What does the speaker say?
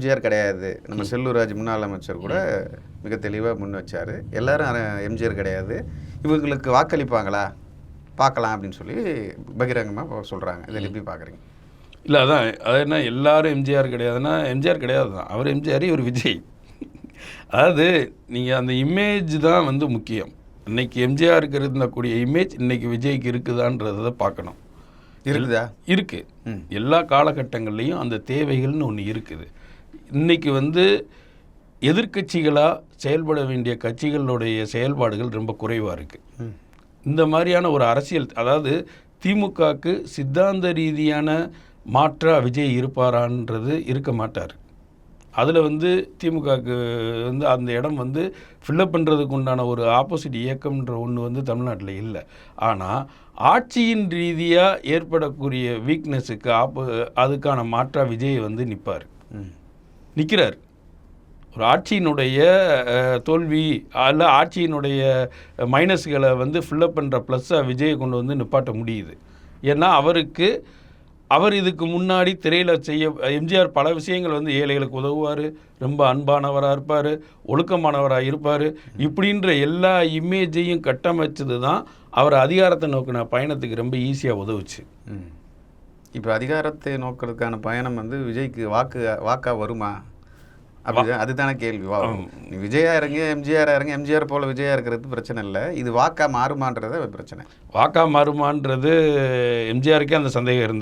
எம்ஜிஆர் கிடையாது. நம்ம செல்லூர் ராஜ் முன்னாள் அமைச்சர் கூட மிக தெளிவாக முன் வச்சார். எல்லாரும் எம்ஜிஆர் கிடையாது, இவங்களுக்கு வாக்களிப்பாங்களா பார்க்கலாம் அப்படின்னு சொல்லி பகிரங்கமாக சொல்கிறாங்க. இதை எப்படி பார்க்குறீங்க? இல்லை அதான் அது என்ன எல்லாரும் எம்ஜிஆர் கிடையாதுன்னா எம்ஜிஆர் கிடையாது தான். அவர் எம்ஜிஆர், இவர் விஜய். அதாவது நீங்கள் அந்த இமேஜ் தான் வந்து முக்கியம். இன்றைக்கி எம்ஜிஆருக்கு இருந்தக்கூடிய இமேஜ் இன்றைக்கி விஜய்க்கு இருக்குதான்றதை பார்க்கணும். இருக்குதா? இருக்குது. எல்லா காலகட்டங்கள்லேயும் அந்த தேவைகள்னு ஒன்று இருக்குது. இன்றைக்கி வந்து எதிர்க்கட்சிகளாக செயல்பட வேண்டிய கட்சிகளுடைய செயல்பாடுகள் ரொம்ப குறைவாக இருக்குது. இந்த மாதிரியான ஒரு அரசியல், அதாவது திமுகவுக்கு சித்தாந்த ரீதியான மாற்றா விஜய் இருப்பாரான்றது இருக்க மாட்டார். அதில் வந்து திமுகவுக்கு வந்து அந்த இடம் வந்து ஃபில்லப் பண்ணுறதுக்கு உண்டான ஒரு ஆப்போசிட் இயக்கம்ன்ற ஒன்று வந்து தமிழ்நாட்டில் இல்லை. ஆனால் ஆட்சியின் ரீதியாக ஏற்படக்கூடிய வீக்னஸுக்கு அதுக்கான மாற்றா விஜய் வந்து நிற்கிறார். ஒரு ஆட்சியினுடைய தோல்வி அல்ல ஆட்சியினுடைய மைனஸ்களை வந்து ஃபில்லப் பண்ணுற ப்ளஸ்ஸாக விஜயை கொண்டு வந்து நிப்பாட்ட முடியுது. ஏன்னா அவர் இதுக்கு முன்னாடி திரையில் எம்ஜிஆர் பல விஷயங்கள் வந்து ஏழைகளுக்கு உதவுவார், ரொம்ப அன்பானவராக இருப்பார், ஒழுக்கமானவராக இருப்பார், இப்படின்ற எல்லா இமேஜையும் கட்டமைச்சது தான் அவர் அதிகாரத்தை நோக்கின பயணத்துக்கு ரொம்ப ஈஸியாக உதவுச்சு. இப்போ அதிகாரத்தை நோக்கிறதுக்கான பயணம் வந்து விஜய்க்கு வாக்கா வருமா? அப்படி அதுதானே கேள்வி. விஜயா இறங்க எம்ஜிஆர் இறங்க, எம்ஜிஆர் போல விஜயா இருக்கிறது பிரச்சனை இல்லை, இது வாக்கா மாறுமான்றத பிரச்சனை. வாக்கா மாறுமான்றது எம்ஜிஆருக்கே அந்த சந்தேகம் இருந்தது.